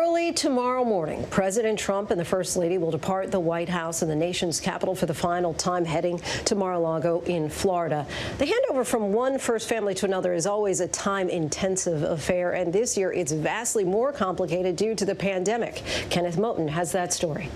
Early tomorrow morning, President Trump and the First Lady will depart the White House and the nation's capital for the final time, heading to Mar-a-Lago in Florida. The handover from one first family to another is always a time-intensive affair, and this year it's vastly more complicated due to the pandemic. Kenneth Moton has that story.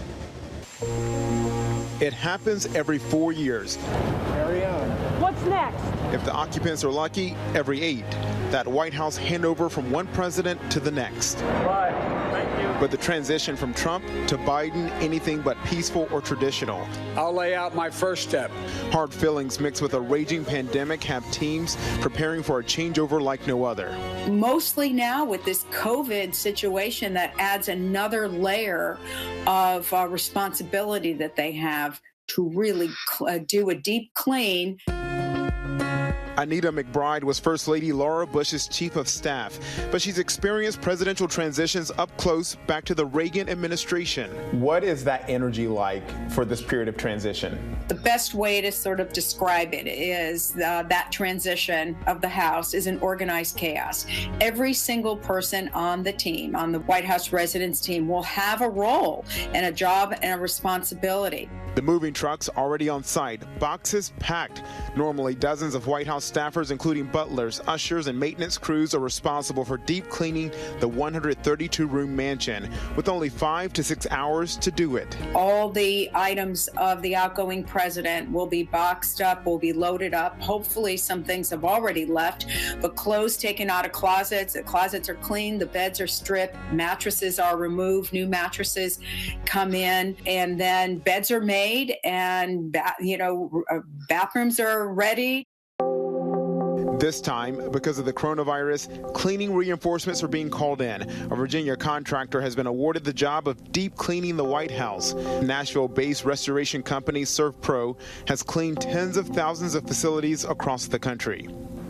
It happens every 4 years. Carry on. What's next? If the occupants are lucky, every 8. That White House handover from one president to the next. Bye. Thank you. But the transition from Trump to Biden, anything but peaceful or traditional. I'll lay out my first step. Hard feelings mixed with a raging pandemic have teams preparing for a changeover like no other. Mostly now with this COVID situation, that adds another layer of responsibility that they have to really do a deep clean. Anita McBride was First Lady Laura Bush's chief of staff, but she's experienced presidential transitions up close back to the Reagan administration. What is that energy like for this period of transition? The best way to sort of describe it is that transition of the House is an organized chaos. Every single person on the team, on the White House residence team, will have a role and a job and a responsibility. The moving trucks already on site, boxes packed. Normally, dozens of White House staffers, including butlers, ushers, and maintenance crews, are responsible for deep cleaning the 132-room mansion, with only 5 to 6 hours to do it. All the items of the outgoing president will be boxed up, will be loaded up. Hopefully, some things have already left, but clothes taken out of closets. The closets are cleaned, the beds are stripped, mattresses are removed, new mattresses come in, and then beds are made. And bathrooms are ready. This time, because of the coronavirus, cleaning reinforcements are being called in. A Virginia contractor has been awarded the job of deep cleaning the White House. Nashville-based restoration company ServPro has cleaned tens of thousands of facilities across the country.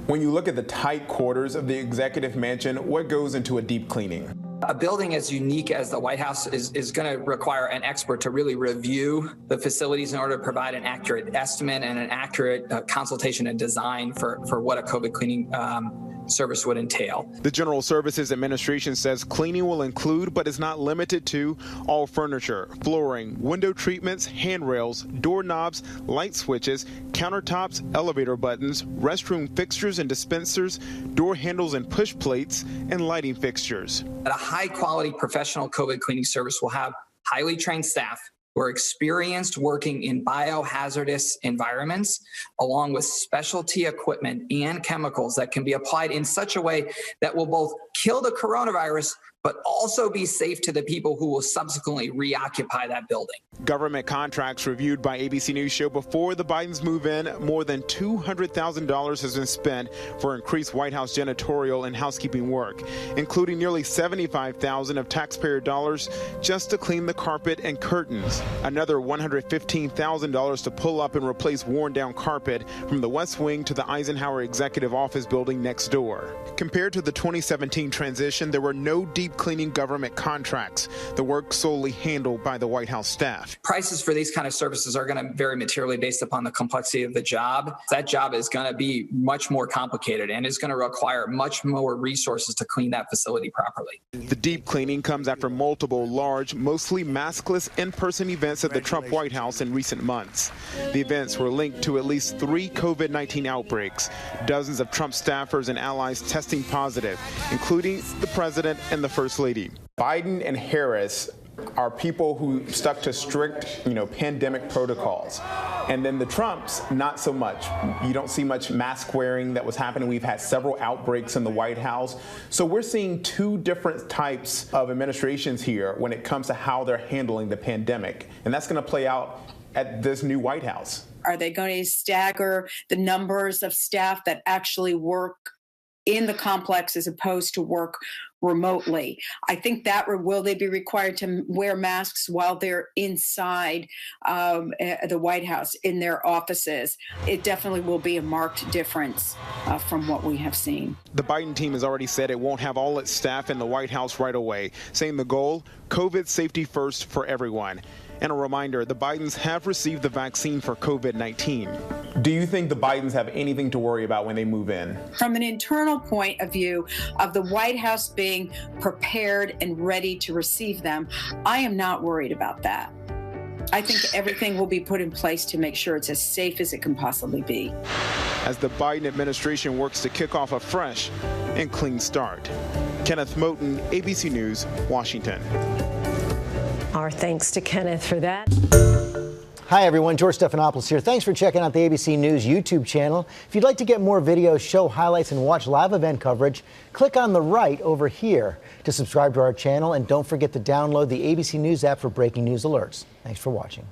When you look at the tight quarters of the executive mansion, what goes into a deep cleaning? A building as unique as the White House is going to require an expert to really review the facilities in order to provide an accurate estimate and an accurate consultation and design for what a COVID cleaning service would entail. The General Services Administration says cleaning will include, but is not limited to, all furniture, flooring, window treatments, handrails, doorknobs, light switches, countertops, elevator buttons, restroom fixtures and dispensers, door handles and push plates, and lighting fixtures. A high-quality professional COVID cleaning service will have highly trained staff who are experienced working in biohazardous environments, along with specialty equipment and chemicals that can be applied in such a way that will both kill the coronavirus, but also be safe to the people who will subsequently reoccupy that building. Government contracts reviewed by ABC News show before the Bidens move in, more than $200,000 has been spent for increased White House janitorial and housekeeping work, including nearly $75,000 of taxpayer dollars just to clean the carpet and curtains. Another $115,000 to pull up and replace worn-down carpet from the West Wing to the Eisenhower Executive Office building next door. Compared to the 2017 transition, there were no deep cleaning government contracts. The work solely handled by the White House staff. Prices for these kind of services are going to vary materially based upon the complexity of the job. That job is going to be much more complicated and is going to require much more resources to clean that facility properly. The deep cleaning comes after multiple large, mostly maskless in-person events at the Trump White House in recent months. The events were linked to at least 3 COVID-19 outbreaks, dozens of Trump staffers and allies testing positive, including the president and the First Lady. Biden and Harris are people who stuck to strict, pandemic protocols. And then the Trumps, not so much. You don't see much mask wearing that was happening. We've had several outbreaks in the White House. So we're seeing 2 different types of administrations here when it comes to how they're handling the pandemic. And that's going to play out at this new White House. Are they going to stagger the numbers of staff that actually work in the complex as opposed to work remotely? I think that will they be required to wear masks while they're inside the White House in their offices? It definitely will be a marked difference from what we have seen. The Biden team has already said it won't have all its staff in the White House right away, saying the goal, COVID safety first for everyone. And a reminder, the Bidens have received the vaccine for COVID-19. Do you think the Bidens have anything to worry about when they move in? From an internal point of view of the White House being getting prepared and ready to receive them. I am not worried about that. I think everything will be put in place to make sure it's as safe as it can possibly be. As the Biden administration works to kick off a fresh and clean start. Kenneth Moton, ABC News, Washington. Our thanks to Kenneth for that. Hi, everyone. George Stephanopoulos here. Thanks for checking out the ABC News YouTube channel. If you'd like to get more videos, show highlights, and watch live event coverage, click on the right over here to subscribe to our channel. And don't forget to download the ABC News app for breaking news alerts. Thanks for watching.